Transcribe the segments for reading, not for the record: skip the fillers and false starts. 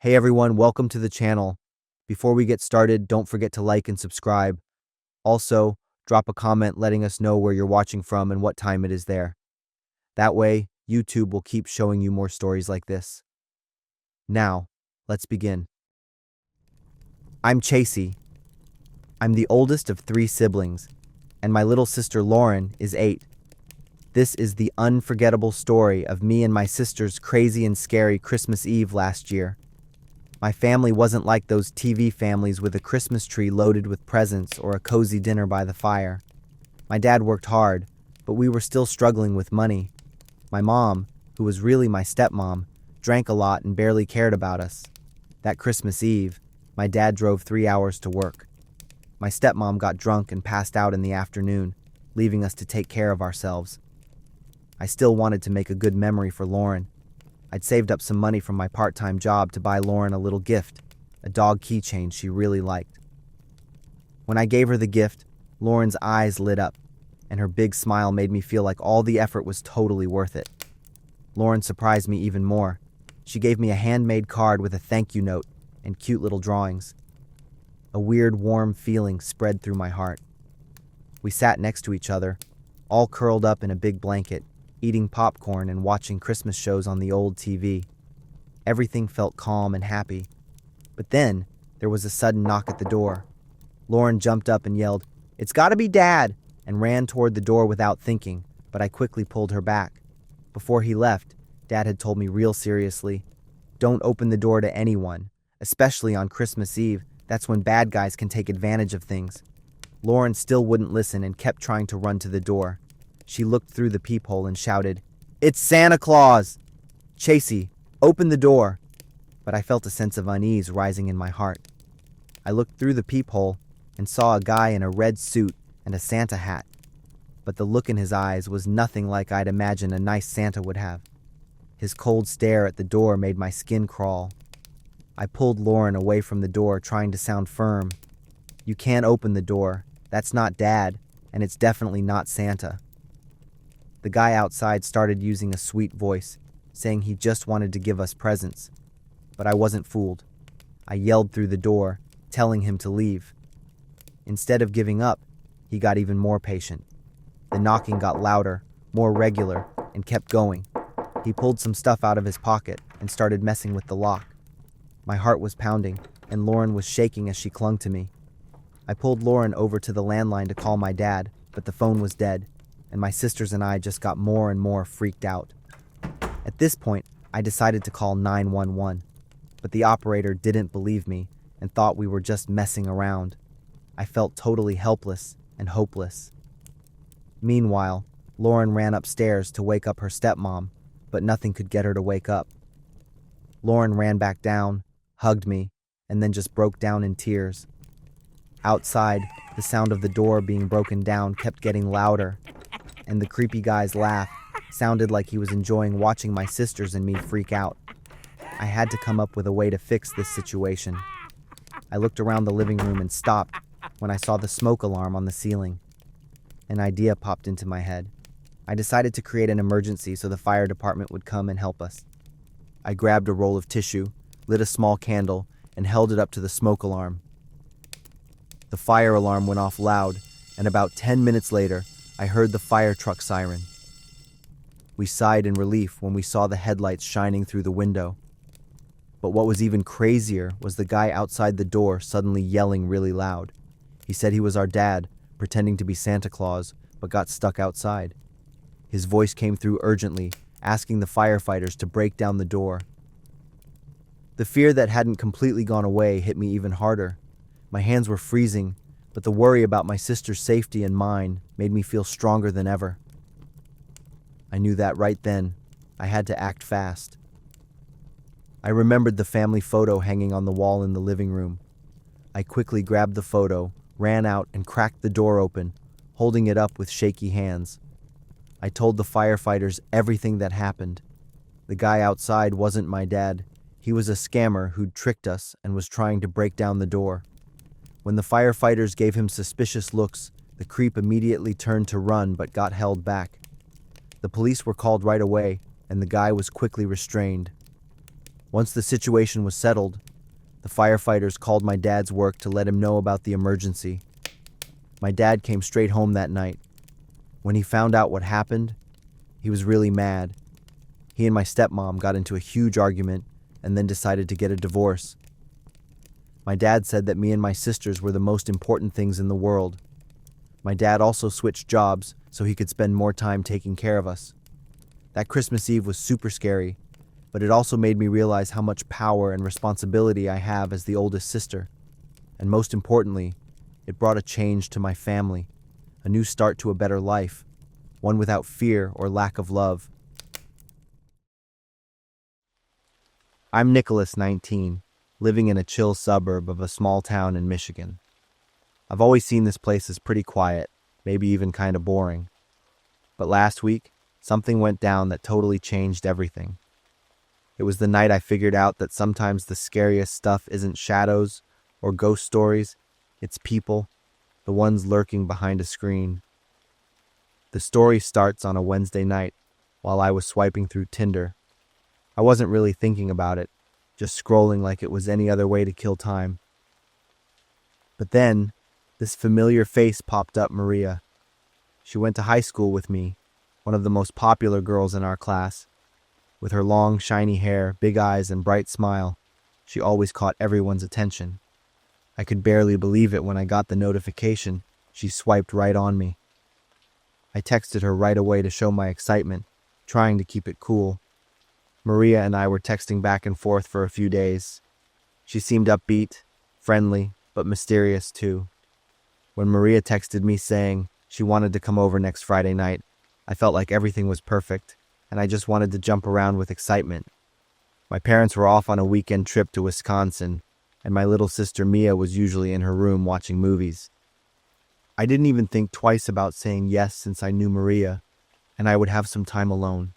Hey everyone, welcome to the channel. Before we get started, don't forget to like and subscribe. Also, drop a comment letting us know where you're watching from and what time it is there. That way, YouTube will keep showing you more stories like this. Now, let's begin. I'm Chasey. I'm the oldest of 3 siblings, and my little sister Lauren is 8. This is the unforgettable story of me and my sister's crazy and scary Christmas Eve last year. My family wasn't like those TV families with a Christmas tree loaded with presents or a cozy dinner by the fire. My dad worked hard, but we were still struggling with money. My mom, who was really my stepmom, drank a lot and barely cared about us. That Christmas Eve, my dad drove 3 hours to work. My stepmom got drunk and passed out in the afternoon, leaving us to take care of ourselves. I still wanted to make a good memory for Lauren. I'd saved up some money from my part-time job to buy Lauren a little gift, a dog keychain she really liked. When I gave her the gift, Lauren's eyes lit up, and her big smile made me feel like all the effort was totally worth it. Lauren surprised me even more. She gave me a handmade card with a thank you note and cute little drawings. A weird, warm feeling spread through my heart. We sat next to each other, all curled up in a big blanket, eating popcorn and watching Christmas shows on the old TV. Everything felt calm and happy. But then, there was a sudden knock at the door. Lauren jumped up and yelled, "It's gotta be Dad!" and ran toward the door without thinking, but I quickly pulled her back. Before he left, Dad had told me real seriously, "Don't open the door to anyone, especially on Christmas Eve. That's when bad guys can take advantage of things." Lauren still wouldn't listen and kept trying to run to the door. She looked through the peephole and shouted, "It's Santa Claus! Chasey, open the door!" But I felt a sense of unease rising in my heart. I looked through the peephole and saw a guy in a red suit and a Santa hat. But the look in his eyes was nothing like I'd imagine a nice Santa would have. His cold stare at the door made my skin crawl. I pulled Lauren away from the door, trying to sound firm. "You can't open the door. That's not Dad, and it's definitely not Santa." The guy outside started using a sweet voice, saying he just wanted to give us presents. But I wasn't fooled. I yelled through the door, telling him to leave. Instead of giving up, he got even more patient. The knocking got louder, more regular, and kept going. He pulled some stuff out of his pocket and started messing with the lock. My heart was pounding, and Lauren was shaking as she clung to me. I pulled Lauren over to the landline to call my dad, but the phone was dead, and my sisters and I just got more and more freaked out. At this point, I decided to call 911, but the operator didn't believe me and thought we were just messing around. I felt totally helpless and hopeless. Meanwhile, Lauren ran upstairs to wake up her stepmom, but nothing could get her to wake up. Lauren ran back down, hugged me, and then just broke down in tears. Outside, the sound of the door being broken down kept getting louder, and the creepy guy's laugh sounded like he was enjoying watching my sisters and me freak out. I had to come up with a way to fix this situation. I looked around the living room and stopped when I saw the smoke alarm on the ceiling. An idea popped into my head. I decided to create an emergency so the fire department would come and help us. I grabbed a roll of tissue, lit a small candle, and held it up to the smoke alarm. The fire alarm went off loud, and about 10 minutes later, I heard the fire truck siren. We sighed in relief when we saw the headlights shining through the window. But what was even crazier was the guy outside the door suddenly yelling really loud. He said he was our dad, pretending to be Santa Claus, but got stuck outside. His voice came through urgently, asking the firefighters to break down the door. The fear that hadn't completely gone away hit me even harder. My hands were freezing, but the worry about my sister's safety and mine made me feel stronger than ever. I knew that right then, I had to act fast. I remembered the family photo hanging on the wall in the living room. I quickly grabbed the photo, ran out, and cracked the door open, holding it up with shaky hands. I told the firefighters everything that happened. The guy outside wasn't my dad. He was a scammer who'd tricked us and was trying to break down the door. When the firefighters gave him suspicious looks, the creep immediately turned to run but got held back. The police were called right away, and the guy was quickly restrained. Once the situation was settled, the firefighters called my dad's work to let him know about the emergency. My dad came straight home that night. When he found out what happened, he was really mad. He and my stepmom got into a huge argument and then decided to get a divorce. My dad said that me and my sisters were the most important things in the world. My dad also switched jobs so he could spend more time taking care of us. That Christmas Eve was super scary, but it also made me realize how much power and responsibility I have as the oldest sister. And most importantly, it brought a change to my family, a new start to a better life, one without fear or lack of love. I'm Nicholas, 19, living in a chill suburb of a small town in Michigan. I've always seen this place as pretty quiet, maybe even kind of boring. But last week, something went down that totally changed everything. It was the night I figured out that sometimes the scariest stuff isn't shadows or ghost stories, it's people, the ones lurking behind a screen. The story starts on a Wednesday night while I was swiping through Tinder. I wasn't really thinking about it, just scrolling like it was any other way to kill time. But then, this familiar face popped up, Maria. She went to high school with me, one of the most popular girls in our class. With her long, shiny hair, big eyes, and bright smile, she always caught everyone's attention. I could barely believe it when I got the notification. She swiped right on me. I texted her right away to show my excitement, trying to keep it cool. Maria and I were texting back and forth for a few days. She seemed upbeat, friendly, but mysterious too. When Maria texted me saying she wanted to come over next Friday night, I felt like everything was perfect, and I just wanted to jump around with excitement. My parents were off on a weekend trip to Wisconsin, and my little sister Mia was usually in her room watching movies. I didn't even think twice about saying yes since I knew Maria, and I would have some time alone.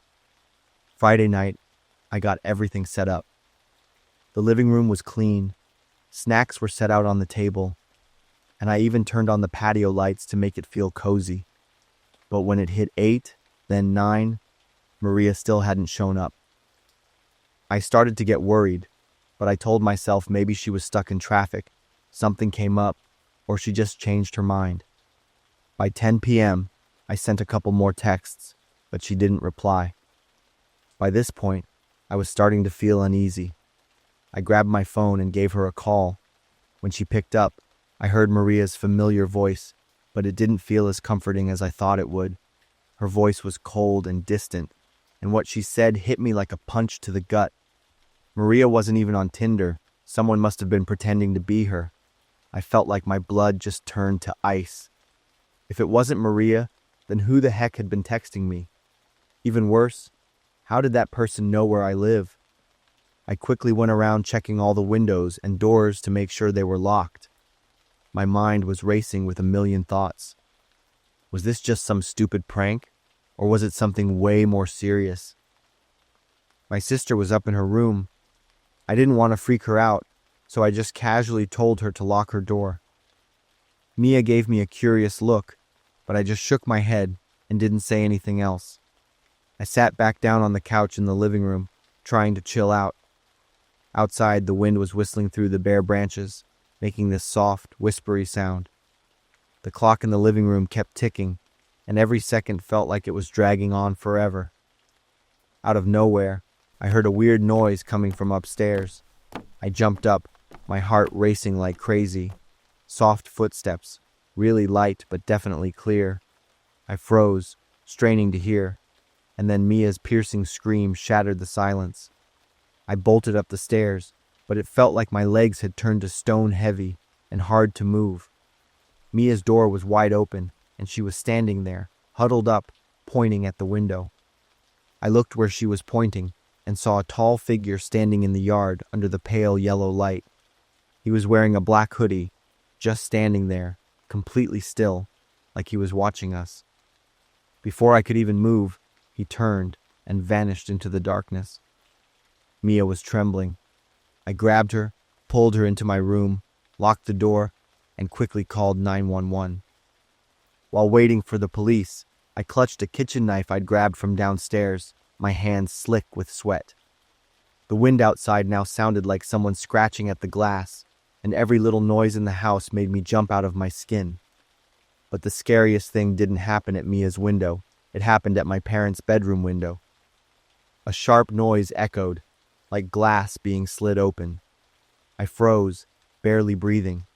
Friday night, I got everything set up. The living room was clean, snacks were set out on the table, and I even turned on the patio lights to make it feel cozy. But when it hit 8, then 9, Maria still hadn't shown up. I started to get worried, but I told myself maybe she was stuck in traffic, something came up, or she just changed her mind. By 10 p.m., I sent a couple more texts, but she didn't reply. By this point, I was starting to feel uneasy. I grabbed my phone and gave her a call. When she picked up, I heard Maria's familiar voice, but it didn't feel as comforting as I thought it would. Her voice was cold and distant, and what she said hit me like a punch to the gut. Maria wasn't even on Tinder. Someone must have been pretending to be her. I felt like my blood just turned to ice. If it wasn't Maria, then who the heck had been texting me? Even worse, how did that person know where I live? I quickly went around checking all the windows and doors to make sure they were locked. My mind was racing with a million thoughts. Was this just some stupid prank, or was it something way more serious? My sister was up in her room. I didn't want to freak her out, so I just casually told her to lock her door. Mia gave me a curious look, but I just shook my head and didn't say anything else. I sat back down on the couch in the living room, trying to chill out. Outside, the wind was whistling through the bare branches, making this soft, whispery sound. The clock in the living room kept ticking, and every second felt like it was dragging on forever. Out of nowhere, I heard a weird noise coming from upstairs. I jumped up, my heart racing like crazy. Soft footsteps, really light but definitely clear. I froze, straining to hear, and then Mia's piercing scream shattered the silence. I bolted up the stairs, but it felt like my legs had turned to stone heavy and hard to move. Mia's door was wide open, and she was standing there, huddled up, pointing at the window. I looked where she was pointing and saw a tall figure standing in the yard under the pale yellow light. He was wearing a black hoodie, just standing there, completely still, like he was watching us. Before I could even move, he turned and vanished into the darkness. Mia was trembling. I grabbed her, pulled her into my room, locked the door, and quickly called 911. While waiting for the police, I clutched a kitchen knife I'd grabbed from downstairs, my hands slick with sweat. The wind outside now sounded like someone scratching at the glass, and every little noise in the house made me jump out of my skin. But the scariest thing didn't happen at Mia's window. It happened at my parents' bedroom window. A sharp noise echoed, like glass being slid open. I froze, barely breathing,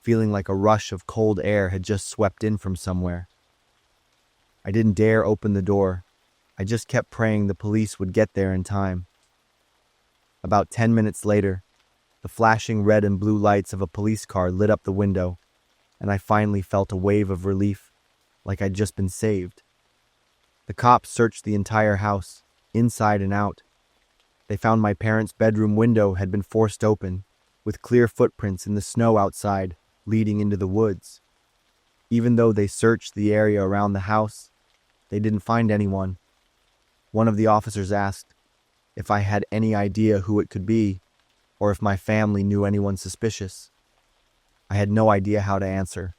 feeling like a rush of cold air had just swept in from somewhere. I didn't dare open the door. I just kept praying the police would get there in time. About 10 minutes later, the flashing red and blue lights of a police car lit up the window, and I finally felt a wave of relief, like I'd just been saved. The cops searched the entire house, inside and out. They found my parents' bedroom window had been forced open, with clear footprints in the snow outside, leading into the woods. Even though they searched the area around the house, they didn't find anyone. One of the officers asked if I had any idea who it could be, or if my family knew anyone suspicious. I had no idea how to answer.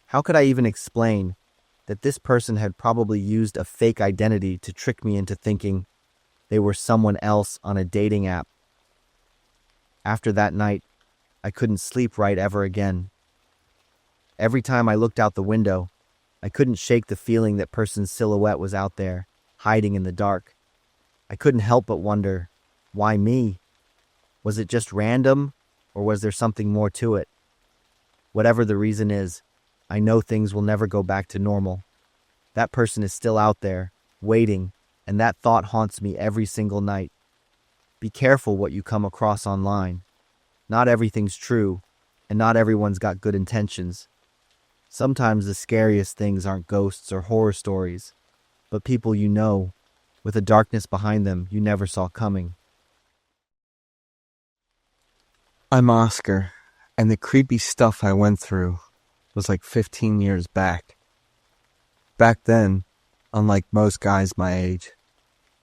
How could I even explain that this person had probably used a fake identity to trick me into thinking they were someone else on a dating app? After that night, I couldn't sleep right ever again. Every time I looked out the window, I couldn't shake the feeling that person's silhouette was out there, hiding in the dark. I couldn't help but wonder, why me? Was it just random, or was there something more to it? Whatever the reason is, I know things will never go back to normal. That person is still out there, waiting, and that thought haunts me every single night. Be careful what you come across online. Not everything's true, and not everyone's got good intentions. Sometimes the scariest things aren't ghosts or horror stories, but people you know, with a darkness behind them you never saw coming. I'm Oscar, and the creepy stuff I went through was like 15 years back. Back then, unlike most guys my age,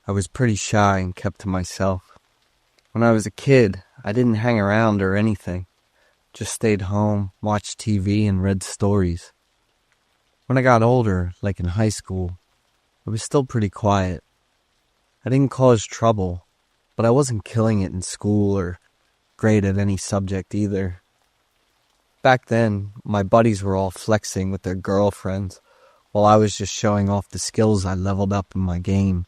I was pretty shy and kept to myself. When I was a kid, I didn't hang around or anything, just stayed home, watched TV, and read stories. When I got older, like in high school, I was still pretty quiet. I didn't cause trouble, but I wasn't killing it in school or great at any subject either. Back then, my buddies were all flexing with their girlfriends, while I was just showing off the skills I leveled up in my game.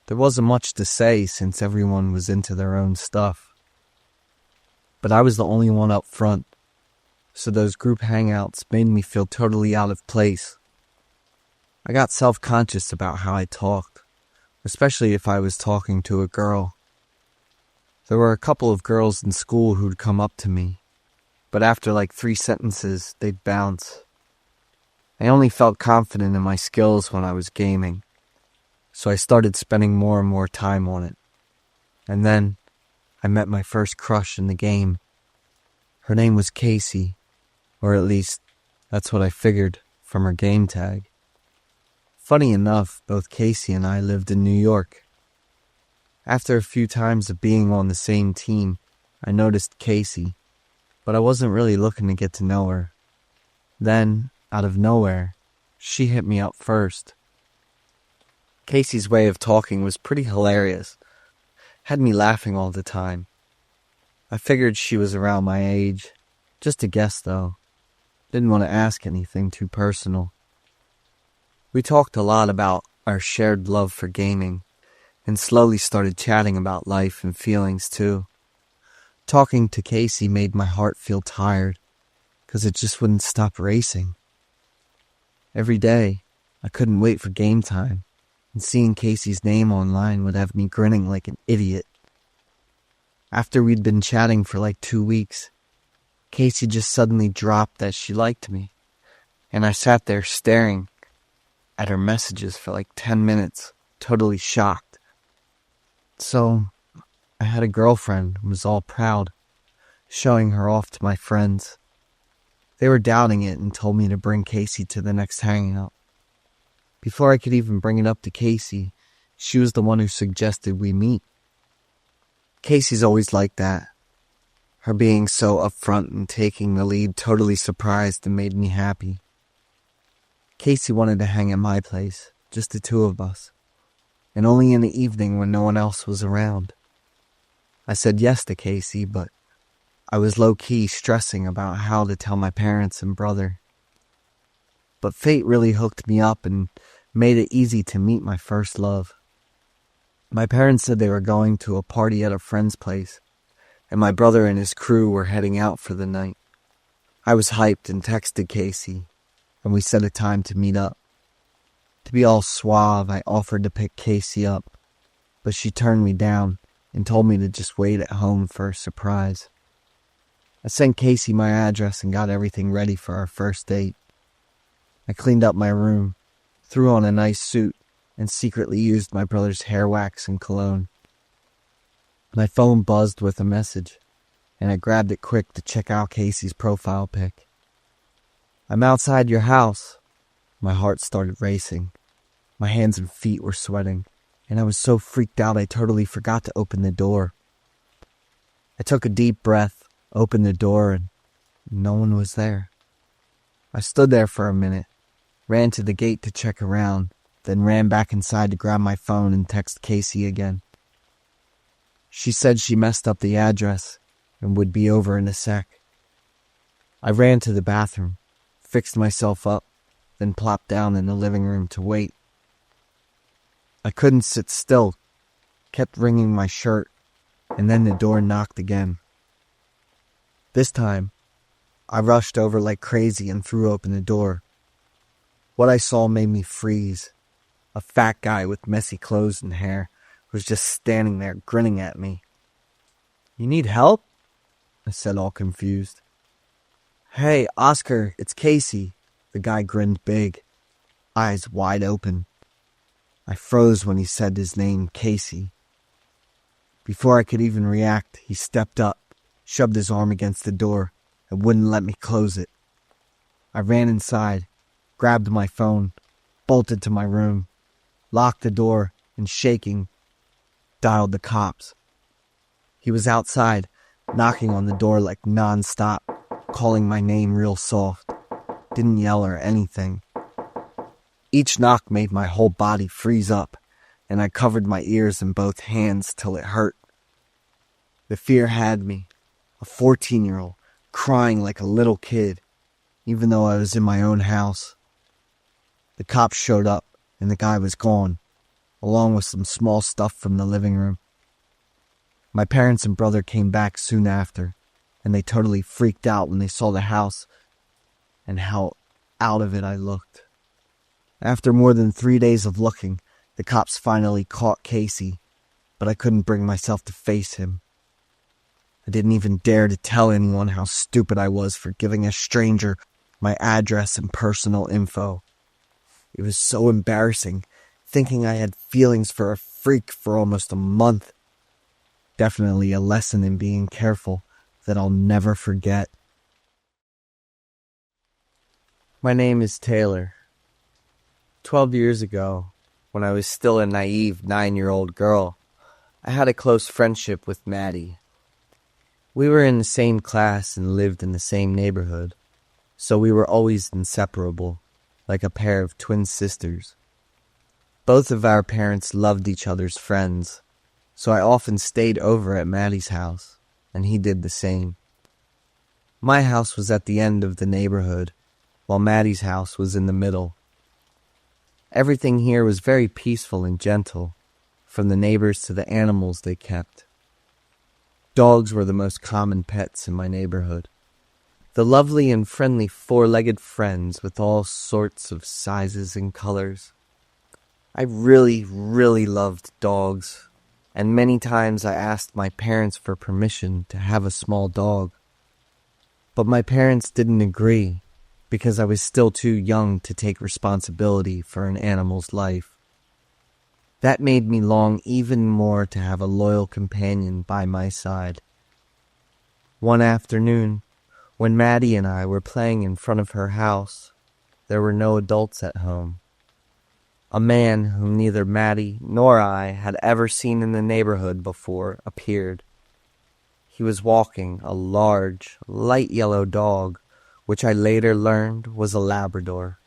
There wasn't much to say since everyone was into their own stuff. But I was the only one up front, so those group hangouts made me feel totally out of place. I got self-conscious about how I talked, especially if I was talking to a girl. There were a couple of girls in school who'd come up to me, but after like 3 sentences, they'd bounce. I only felt confident in my skills when I was gaming, so I started spending more and more time on it. And then, I met my first crush in the game. Her name was Casey, or at least, that's what I figured from her game tag. Funny enough, both Casey and I lived in New York. After a few times of being on the same team, I noticed Casey, but I wasn't really looking to get to know her. Then, out of nowhere, she hit me up first. Casey's way of talking was pretty hilarious. Had me laughing all the time. I figured she was around my age. Just a guess, though. Didn't want to ask anything too personal. We talked a lot about our shared love for gaming, and slowly started chatting about life and feelings, too. Talking to Casey made my heart feel tired, because it just wouldn't stop racing. Every day, I couldn't wait for game time, and seeing Casey's name online would have me grinning like an idiot. After we'd been chatting for like 2 weeks, Casey just suddenly dropped that she liked me, and I sat there staring at her messages for like 10 minutes, totally shocked. So, I had a girlfriend and was all proud, showing her off to my friends. They were doubting it and told me to bring Casey to the next hangout. Before I could even bring it up to Casey, she was the one who suggested we meet. Casey's always like that. Her being so upfront and taking the lead totally surprised and made me happy. Casey wanted to hang at my place, just the two of us, and only in the evening when no one else was around. I said yes to Casey, but I was low-key stressing about how to tell my parents and brother. But fate really hooked me up and made it easy to meet my first love. My parents said they were going to a party at a friend's place, and my brother and his crew were heading out for the night. I was hyped and texted Casey, and we set a time to meet up. To be all suave, I offered to pick Casey up, but she turned me down and told me to just wait at home for a surprise. I sent Casey my address and got everything ready for our first date. I cleaned up my room, threw on a nice suit, and secretly used my brother's hair wax and cologne. My phone buzzed with a message, and I grabbed it quick to check out Casey's profile pic. "I'm outside your house." My heart started racing. My hands and feet were sweating, and I was so freaked out I totally forgot to open the door. I took a deep breath, opened the door, and no one was there. I stood there for a minute, ran to the gate to check around, then ran back inside to grab my phone and text Casey again. She said she messed up the address and would be over in a sec. I ran to the bathroom, fixed myself up, then plopped down in the living room to wait. I couldn't sit still, kept wringing my shirt, and then the door knocked again. This time, I rushed over like crazy and threw open the door. What I saw made me freeze. A fat guy with messy clothes and hair was just standing there grinning at me. "You need help?" I said, all confused. "Hey, Oscar, it's Casey." The guy grinned big, eyes wide open. I froze when he said his name, Casey. Before I could even react, he stepped up, shoved his arm against the door, and wouldn't let me close it. I ran inside, grabbed my phone, bolted to my room, locked the door, and shaking, dialed the cops. He was outside, knocking on the door like non-stop, calling my name real soft. Didn't yell or anything. Each knock made my whole body freeze up, and I covered my ears in both hands till it hurt. The fear had me, a 14-year-old, crying like a little kid, even though I was in my own house. The cops showed up, and the guy was gone, along with some small stuff from the living room. My parents and brother came back soon after, and they totally freaked out when they saw the house and how out of it I looked. After more than 3 days of looking, the cops finally caught Casey, but I couldn't bring myself to face him. I didn't even dare to tell anyone how stupid I was for giving a stranger my address and personal info. It was so embarrassing, thinking I had feelings for a freak for almost a month. Definitely a lesson in being careful that I'll never forget. My name is Taylor. 12 years ago, when I was still a naive 9-year-old girl, I had a close friendship with Maddie. We were in the same class and lived in the same neighborhood, so we were always inseparable, like a pair of twin sisters. Both of our parents loved each other's friends, so I often stayed over at Maddie's house, and he did the same. My house was at the end of the neighborhood, while Maddie's house was in the middle. Everything here was very peaceful and gentle, from the neighbors to the animals they kept. Dogs were the most common pets in my neighborhood. The lovely and friendly four-legged friends with all sorts of sizes and colors. I really, really loved dogs, and many times I asked my parents for permission to have a small dog. But my parents didn't agree, because I was still too young to take responsibility for an animal's life. That made me long even more to have a loyal companion by my side. One afternoon, when Maddie and I were playing in front of her house, there were no adults at home. A man whom neither Maddie nor I had ever seen in the neighborhood before appeared. He was walking a large, light yellow dog, which I later learned was a Labrador.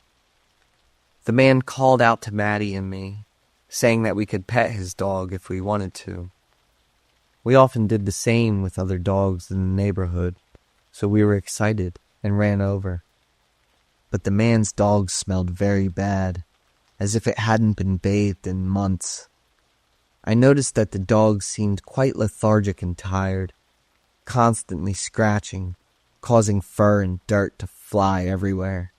The man called out to Maddie and me, saying that we could pet his dog if we wanted to. We often did the same with other dogs in the neighborhood, so we were excited and ran over. But the man's dog smelled very bad, as if it hadn't been bathed in months. I noticed that the dog seemed quite lethargic and tired, constantly scratching, causing fur and dirt to fly everywhere.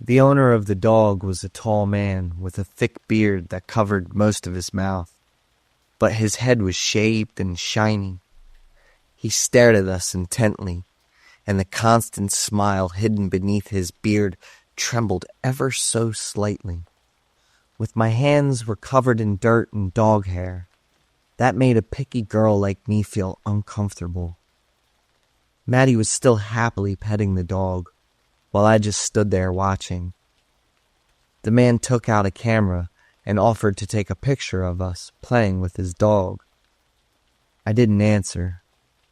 The owner of the dog was a tall man with a thick beard that covered most of his mouth, but his head was shaved and shiny. He stared at us intently, and the constant smile hidden beneath his beard trembled ever so slightly. With my hands were covered in dirt and dog hair, that made a picky girl like me feel uncomfortable. Maddie was still happily petting the dog, while I just stood there watching. The man took out a camera and offered to take a picture of us playing with his dog. I didn't answer,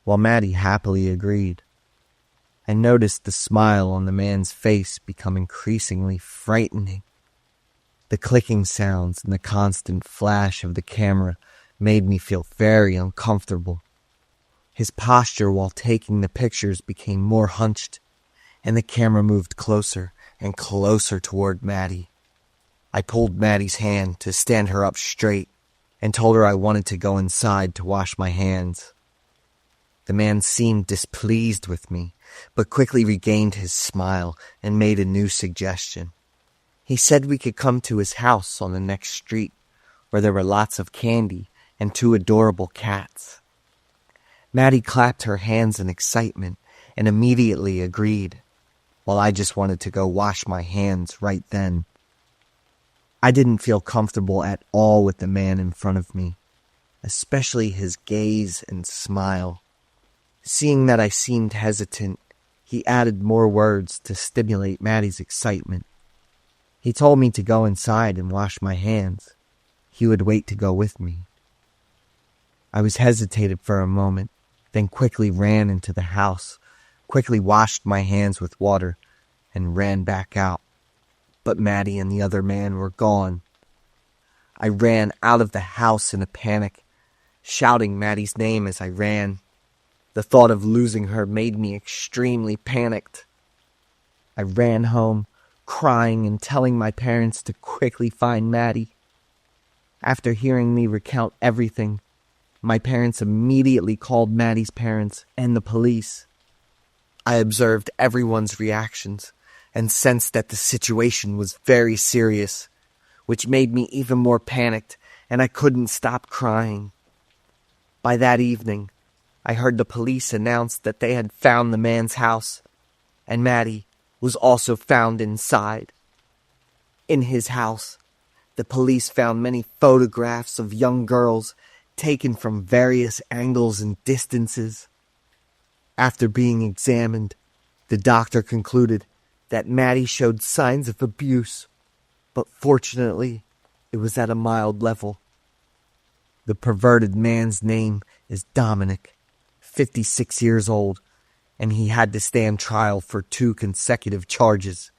while Maddie happily agreed. I noticed the smile on the man's face become increasingly frightening. The clicking sounds and the constant flash of the camera made me feel very uncomfortable. His posture while taking the pictures became more hunched, and the camera moved closer and closer toward Maddie. I pulled Maddie's hand to stand her up straight and told her I wanted to go inside to wash my hands. The man seemed displeased with me, but quickly regained his smile and made a new suggestion. He said we could come to his house on the next street, where there were lots of candy and 2 adorable cats. Maddie clapped her hands in excitement and immediately agreed, while I just wanted to go wash my hands right then. I didn't feel comfortable at all with the man in front of me, especially his gaze and smile. Seeing that I seemed hesitant, he added more words to stimulate Maddie's excitement. He told me to go inside and wash my hands. He would wait to go with me. I was hesitated for a moment, then quickly ran into the house, quickly washed my hands with water, and ran back out. But Maddie and the other man were gone. I ran out of the house in a panic, shouting Maddie's name as I ran. The thought of losing her made me extremely panicked. I ran home, crying and telling my parents to quickly find Maddie. After hearing me recount everything, my parents immediately called Maddie's parents and the police. I observed everyone's reactions and sensed that the situation was very serious, which made me even more panicked, and I couldn't stop crying. By that evening, I heard the police announce that they had found the man's house, and Maddie was also found inside. In his house, the police found many photographs of young girls taken from various angles and distances. After being examined, the doctor concluded that Maddie showed signs of abuse, but fortunately, it was at a mild level. The perverted man's name is Dominic, 56 years old, and he had to stand trial for 2 consecutive charges.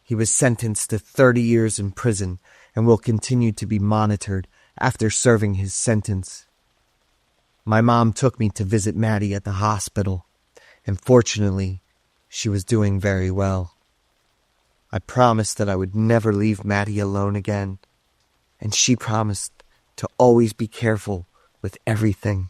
He was sentenced to 30 years in prison and will continue to be monitored after serving his sentence. My mom took me to visit Maddie at the hospital, and fortunately, she was doing very well. I promised that I would never leave Maddie alone again, and she promised to always be careful with everything.